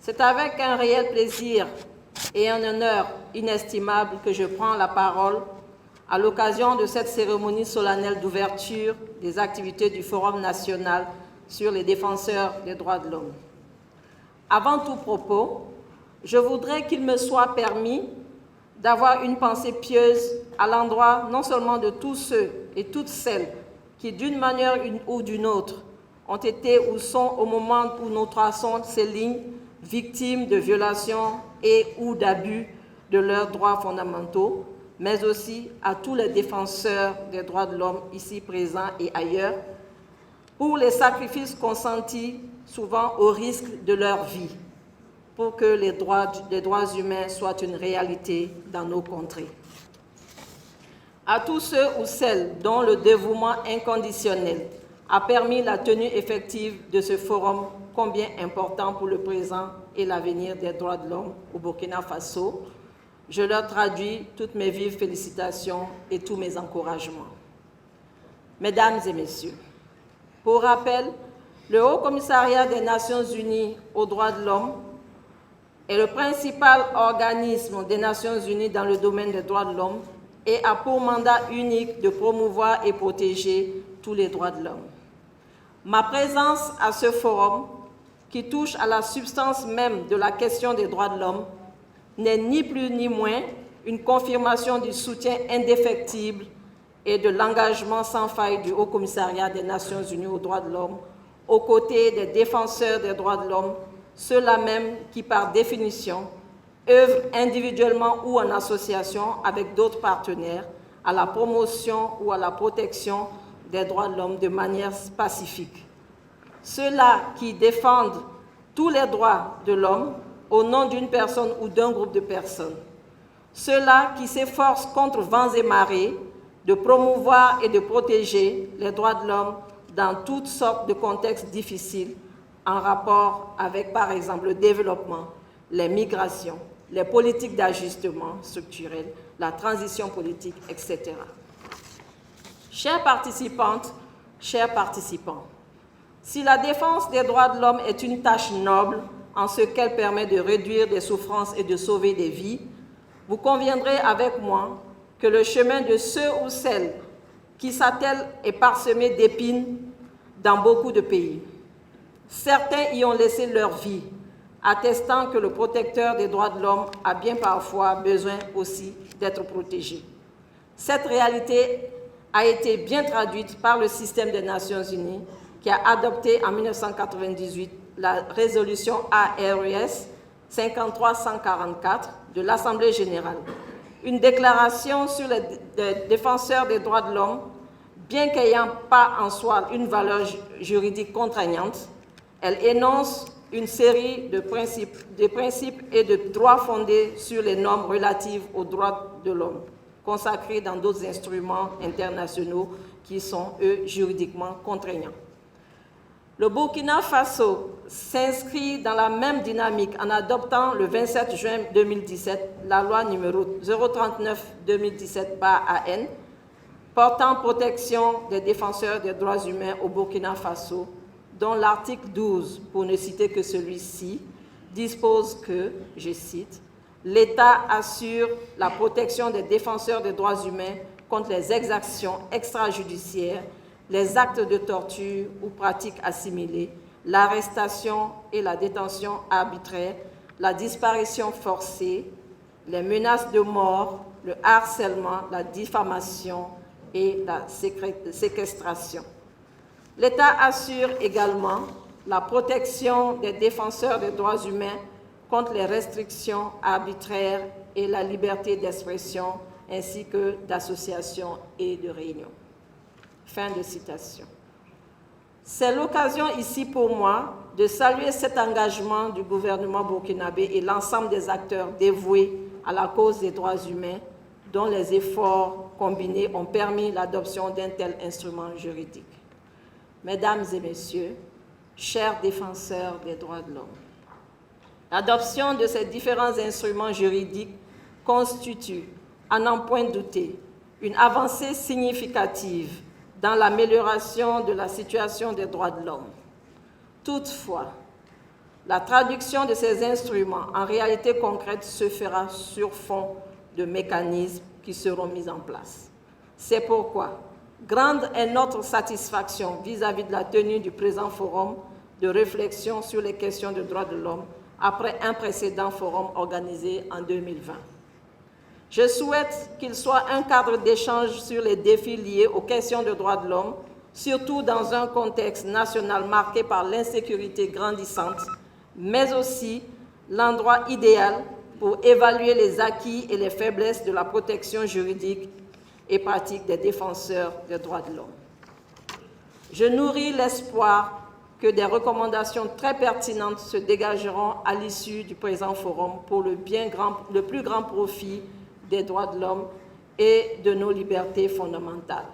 C'est avec un réel plaisir et un honneur inestimable que je prends la parole à l'occasion de cette cérémonie solennelle d'ouverture des activités du Forum national sur les défenseurs des droits de l'homme. Avant tout propos, je voudrais qu'il me soit permis d'avoir une pensée pieuse à l'endroit non seulement de tous ceux et toutes celles qui, d'une manière ou d'une autre, ont été ou sont au moment où nous traçons ces lignes victimes de violations et ou d'abus de leurs droits fondamentaux, mais aussi à tous les défenseurs des droits de l'homme ici présents et ailleurs, pour les sacrifices consentis souvent au risque de leur vie, pour que les droits humains soient une réalité dans nos contrées. À tous ceux ou celles dont le dévouement inconditionnel a permis la tenue effective de ce forum combien important pour le présent et l'avenir des droits de l'homme au Burkina Faso, je leur traduis toutes mes vives félicitations et tous mes encouragements. Mesdames et messieurs, pour rappel, le Haut Commissariat des Nations Unies aux droits de l'homme est le principal organisme des Nations Unies dans le domaine des droits de l'homme et a pour mandat unique de promouvoir et protéger tous les droits de l'homme. Ma présence à ce forum, qui touche à la substance même de la question des droits de l'homme, n'est ni plus ni moins une confirmation du soutien indéfectible et de l'engagement sans faille du Haut Commissariat des Nations Unies aux droits de l'homme aux côtés des défenseurs des droits de l'homme, ceux-là même qui, par définition, œuvrent individuellement ou en association avec d'autres partenaires à la promotion ou à la protection des droits de l'homme de manière pacifique. Ceux-là qui défendent tous les droits de l'homme au nom d'une personne ou d'un groupe de personnes. Ceux-là qui s'efforcent contre vents et marées de promouvoir et de protéger les droits de l'homme dans toutes sortes de contextes difficiles en rapport avec, par exemple, le développement, les migrations, les politiques d'ajustement structurel, la transition politique, etc. Chères participantes, chers participants, si la défense des droits de l'homme est une tâche noble en ce qu'elle permet de réduire des souffrances et de sauver des vies, vous conviendrez avec moi que le chemin de ceux ou celles qui s'attellent est parsemé d'épines dans beaucoup de pays. Certains y ont laissé leur vie, attestant que le protecteur des droits de l'homme a bien parfois besoin aussi d'être protégé. Cette réalité a été bien traduite par le système des Nations Unies qui a adopté en 1998 la résolution ARES 53-144 de l'Assemblée générale, une déclaration sur les défenseurs des droits de l'homme, bien qu'ayant pas en soi une valeur juridique contraignante. Elle énonce une série de principes et de droits fondés sur les normes relatives aux droits de l'homme, consacrés dans d'autres instruments internationaux qui sont, eux, juridiquement contraignants. Le Burkina Faso s'inscrit dans la même dynamique en adoptant le 27 juin 2017 la loi numéro 039-2017-AN portant protection des défenseurs des droits humains au Burkina Faso, dont l'article 12, pour ne citer que celui-ci, dispose que, je cite, « l'État assure la protection des défenseurs des droits humains contre les exactions extrajudiciaires, les actes de torture ou pratiques assimilées, l'arrestation et la détention arbitraire, la disparition forcée, les menaces de mort, le harcèlement, la diffamation et la séquestration. L'État assure également la protection des défenseurs des droits humains contre les restrictions arbitraires et la liberté d'expression ainsi que d'association et de réunion. » Fin de citation. C'est l'occasion ici pour moi de saluer cet engagement du gouvernement burkinabé et l'ensemble des acteurs dévoués à la cause des droits humains dont les efforts combinés ont permis l'adoption d'un tel instrument juridique. Mesdames et messieurs, chers défenseurs des droits de l'homme, l'adoption de ces différents instruments juridiques constitue, à n'en point douter, une avancée significative dans l'amélioration de la situation des droits de l'homme. Toutefois, La traduction de ces instruments en réalité concrète se fera sur fond de mécanismes qui seront mis en place. C'est pourquoi, grande est notre satisfaction vis-à-vis de la tenue du présent forum de réflexion sur les questions de droits de l'homme après un précédent forum organisé en 2020. Je souhaite qu'il soit un cadre d'échange sur les défis liés aux questions de droits de l'homme, surtout dans un contexte national marqué par l'insécurité grandissante, mais aussi l'endroit idéal pour évaluer les acquis et les faiblesses de la protection juridique et pratique des défenseurs des droits de l'homme. Je nourris l'espoir que des recommandations très pertinentes se dégageront à l'issue du présent forum pour le plus grand profit des droits de l'homme et de nos libertés fondamentales.